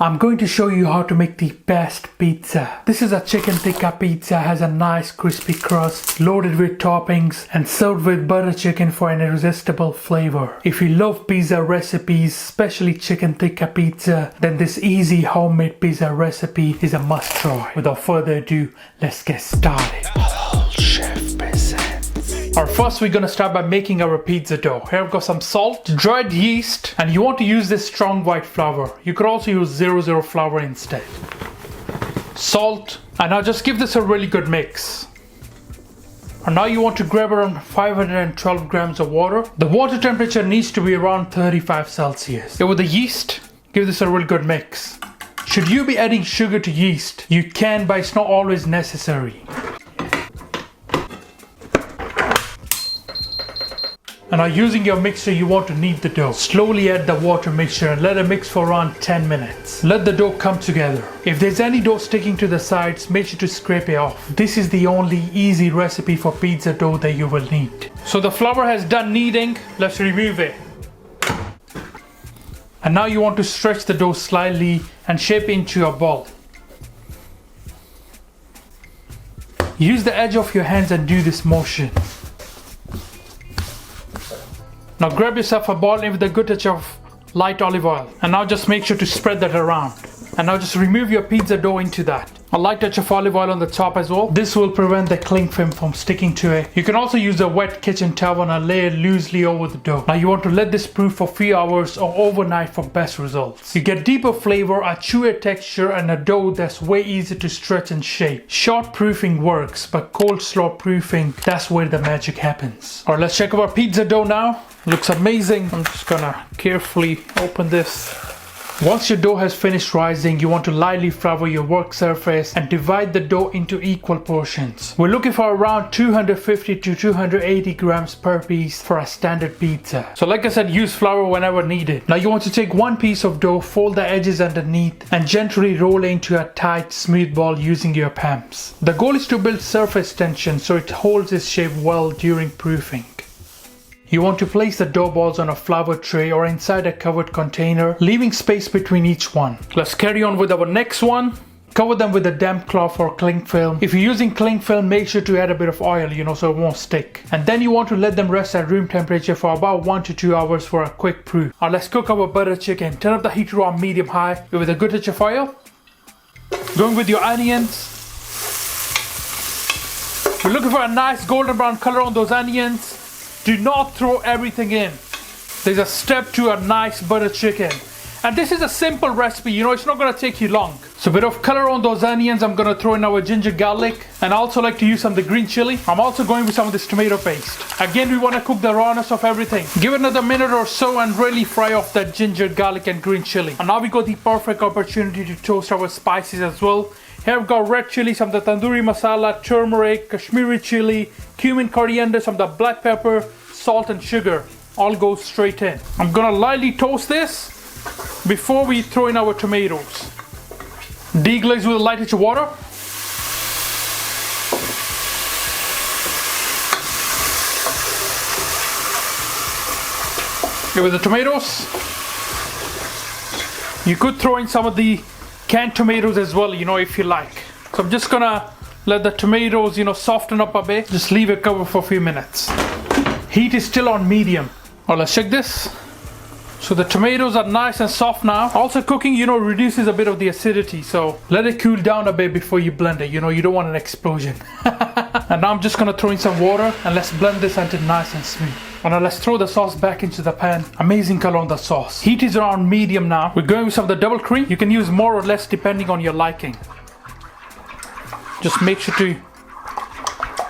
I'm going to show you how to make the best pizza. This is a chicken tikka pizza, has a nice crispy crust, loaded with toppings and served with butter chicken for an irresistible flavor. If you love pizza recipes, especially chicken tikka pizza, then this easy homemade pizza recipe is a must try. Without further ado, let's get started. Chef presents. Alright, first we're gonna start by making our pizza dough. Here I've got some salt, dried yeast, and you want to use this strong white flour. You could also use 00 flour instead. Salt, and now just give this a really good mix. And now you want to grab around 512 grams of water. The water temperature needs to be around 35 Celsius. With the yeast, give this a really good mix. Should you be adding sugar to yeast? You can, but it's not always necessary. And now using your mixer, you want to knead the dough. Slowly add the water mixture and let it mix for around 10 minutes. Let the dough come together. If there's any dough sticking to the sides, make sure to scrape it off. This is the only easy recipe for pizza dough that you will need. So the flour has done kneading, let's remove it. And now you want to stretch the dough slightly and shape it into a ball. Use the edge of your hands and do this motion. Now grab yourself a ball with a good touch of light olive oil. And now just make sure to spread that around. And now just remove your pizza dough into that. A light touch of olive oil on the top as well. This will prevent the cling film from sticking to it. You can also use a wet kitchen towel and lay it loosely over the dough. Now you want to let this proof for a few hours or overnight for best results. You get deeper flavor, a chewier texture, and a dough that's way easier to stretch and shape. Short proofing works, but cold slow proofing, that's where the magic happens. Alright, let's check our pizza dough now. Looks amazing. I'm just gonna carefully open this. Once your dough has finished rising, you want to lightly flour your work surface and divide the dough into equal portions. We're looking for around 250 to 280 grams per piece for a standard pizza. So like I said, use flour whenever needed. Now you want to take one piece of dough, fold the edges underneath and gently roll it into a tight, smooth ball using your palms. The goal is to build surface tension so it holds its shape well during proofing. You want to place the dough balls on a flour tray or inside a covered container, leaving space between each one. Let's carry on with our next one. Cover them with a damp cloth or cling film. If you're using cling film, make sure to add a bit of oil, so it won't stick. And then you want to let them rest at room temperature for about 1 to 2 hours for a quick proof. Now let's cook our butter chicken. Turn up the heat to on medium high with a good touch of oil. Going with your onions. We're looking for a nice golden brown color on those onions. Do not throw everything in. There's a step to a nice butter chicken. And this is a simple recipe, it's not going to take you long. So a bit of color on those onions. I'm going to throw in our ginger garlic. And I also like to use some of the green chili. I'm also going with some of this tomato paste. Again, we want to cook the rawness of everything. Give it another minute or so and really fry off that ginger, garlic and green chili. And now we got the perfect opportunity to toast our spices as well. Here I've got red chili, some of the tandoori masala, turmeric, Kashmiri chili, cumin, coriander, some of the black pepper, salt and sugar. All go straight in. I'm gonna lightly toast this before we throw in our tomatoes. Deglaze with a light touch of water. Here with the tomatoes. You could throw in some of the canned tomatoes as well, if you like. So I'm just gonna let the tomatoes, soften up a bit. Just leave it covered for a few minutes. Heat is still on medium. Let's check this. So the tomatoes are nice and soft now. Also cooking, reduces a bit of the acidity. So let it cool down a bit before you blend it. You don't want an explosion. And now I'm just gonna throw in some water and let's blend this until nice and smooth. And now let's throw the sauce back into the pan. Amazing color on the sauce. Heat is around medium now. We're going with some of the double cream. You can use more or less depending on your liking. Just make sure to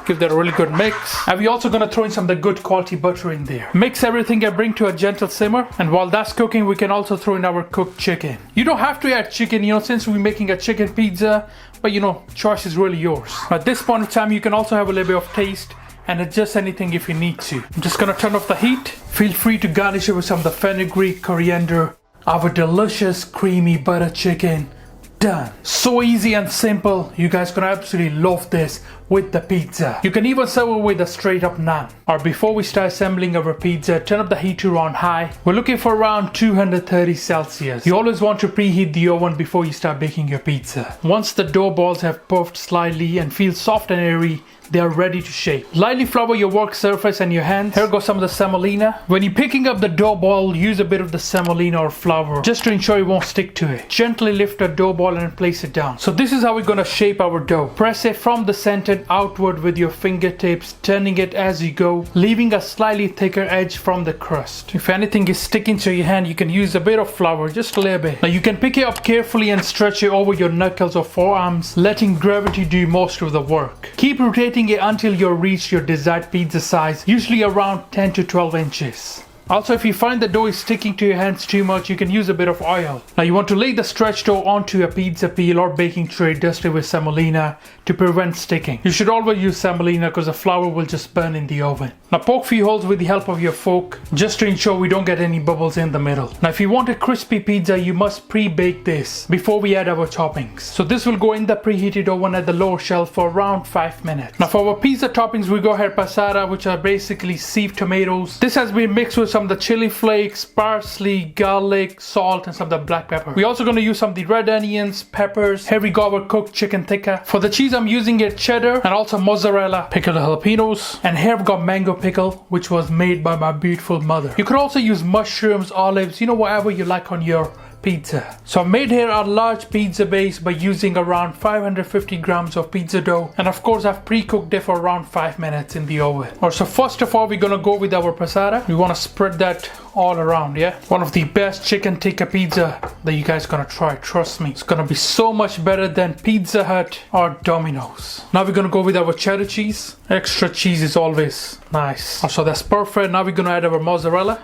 give that a really good mix. And we're also going to throw in some of the good quality butter in there. Mix everything and bring to a gentle simmer. And while that's cooking, we can also throw in our cooked chicken. You don't have to add chicken, since we're making a chicken pizza. But choice is really yours. At this point of time, you can also have a little bit of taste and adjust anything if you need to. I'm just gonna turn off the heat. Feel free to garnish it with some of the fenugreek, coriander. Our delicious creamy butter chicken done. So easy and simple. You guys gonna absolutely love this. with the pizza. You can even serve it with a straight up naan. Or before we start assembling our pizza, turn up the heat to around high. We're looking for around 230 Celsius. You always want to preheat the oven before you start baking your pizza. Once the dough balls have puffed slightly and feel soft and airy, they are ready to shape. Lightly flour your work surface and your hands. Here goes some of the semolina. When you're picking up the dough ball, use a bit of the semolina or flour just to ensure it won't stick to it. Gently lift a dough ball and place it down. So this is how we're gonna shape our dough. Press it from the center outward with your fingertips, turning it as you go, leaving a slightly thicker edge from the crust. If anything is sticking to your hand, you can use a bit of flour, just a little bit. Now you can pick it up carefully and stretch it over your knuckles or forearms, letting gravity do most of the work. Keep rotating it until you reach your desired pizza size, usually around 10 to 12 inches. Also, if you find the dough is sticking to your hands too much, you can use a bit of oil. Now you want to lay the stretched dough onto a pizza peel or baking tray dusted with semolina to prevent sticking. You should always use semolina because the flour will just burn in the oven. Now poke few holes with the help of your fork just to ensure we don't get any bubbles in the middle. Now if you want a crispy pizza, you must pre-bake this before we add our toppings. So this will go in the preheated oven at the lower shelf for around 5 minutes. Now for our pizza toppings, we go ahead passata, which are basically sieved tomatoes. This has been mixed with some of the chili flakes, parsley, garlic, salt, and some of the black pepper. We're also going to use some of the red onions, peppers. Here we go our cooked chicken tikka. For the cheese, I'm using it cheddar and also mozzarella, pickled jalapenos. And here I've got mango pickle, which was made by my beautiful mother. You could also use mushrooms, olives, whatever you like on your pizza. So I've made here a large pizza base by using around 550 grams of pizza dough, and of course I've pre-cooked it for around 5 minutes in the oven. So first of all, we're gonna go with our passata. We want to spread that all around. One of the best chicken tikka pizza that you guys gonna try, trust me. It's gonna be so much better than Pizza Hut or Domino's. Now we're gonna go with our cheddar cheese. Extra cheese is always nice. So that's perfect. Now we're gonna add our mozzarella,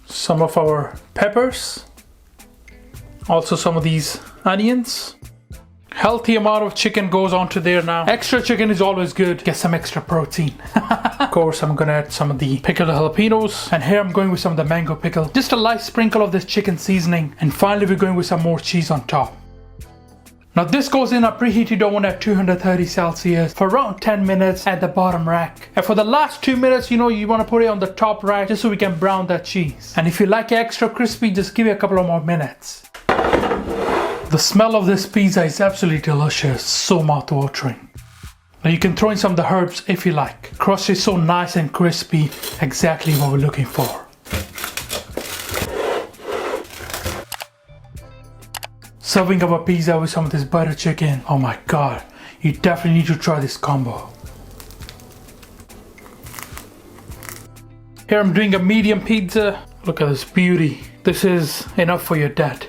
some of our peppers, also some of these onions. Healthy amount of chicken goes onto there now. Extra chicken is always good. Get some extra protein. Of course, I'm gonna add some of the pickled jalapenos. And here I'm going with some of the mango pickle. Just a light sprinkle of this chicken seasoning. And finally, we're going with some more cheese on top. Now this goes in a preheated oven at 230 Celsius for around 10 minutes at the bottom rack. And for the last 2 minutes, you want to put it on the top rack just so we can brown that cheese. And if you like it extra crispy, just give it a couple of more minutes. The smell of this pizza is absolutely delicious, so mouth-watering. Now you can throw in some of the herbs if you like. Crust is so nice and crispy, exactly what we're looking for. Serving up a pizza with some of this butter chicken. Oh my god, you definitely need to try this combo. Here I'm doing a medium pizza. Look at this beauty. This is enough for your dad.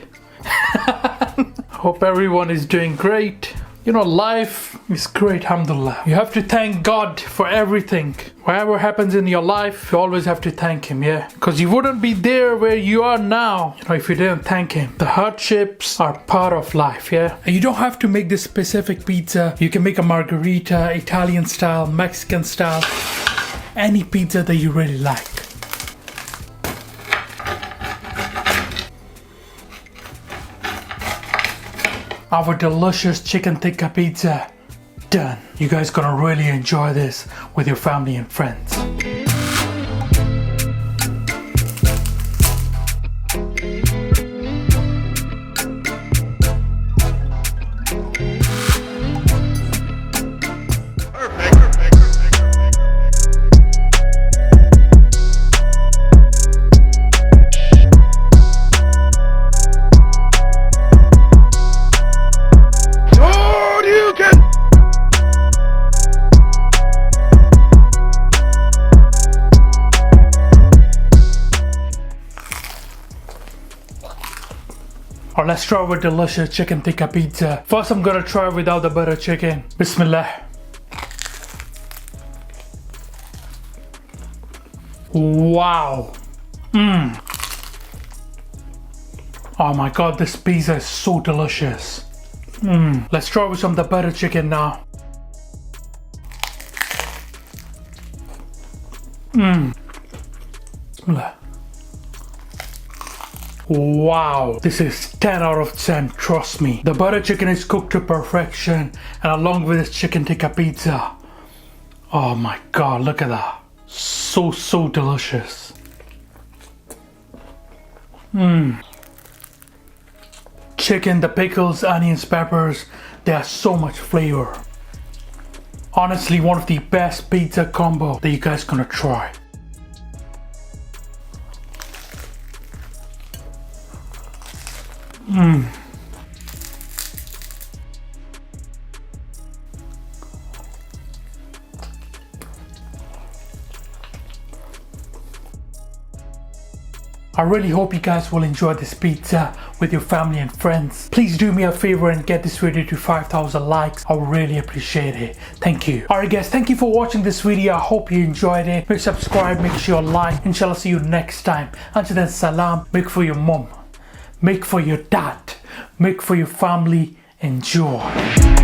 Hope everyone is doing great. Life is great, alhamdulillah. You have to thank God for everything. Whatever happens in your life, you always have to thank Him, Because you wouldn't be there where you are now, if you didn't thank Him. The hardships are part of life, And you don't have to make this specific pizza. You can make a margherita, Italian style, Mexican style, any pizza that you really like. Our delicious chicken tikka pizza done. You guys gonna really enjoy this with your family and friends. Or let's try with delicious chicken tikka pizza. First I'm gonna try without the butter chicken. Bismillah. Wow. Oh my god, this pizza is so delicious. Let's try with some of the butter chicken now. Bismillah. Wow, this is 10 out of 10, trust me. The butter chicken is cooked to perfection, and along with this chicken tikka pizza. Oh my god, look at that. So delicious. Chicken, the pickles, onions, peppers, they have so much flavor. Honestly, one of the best pizza combo that you guys gonna try. I really hope you guys will enjoy this pizza with your family and friends. Please do me a favor and get this video to 5,000 likes. I would really appreciate it. Thank you. Alright guys, thank you for watching this video. I hope you enjoyed it. Make sure to subscribe, make sure you like. Inshallah, see you next time. Until then, salam. Make for your mom. Make for your dad. Make for your family. Enjoy.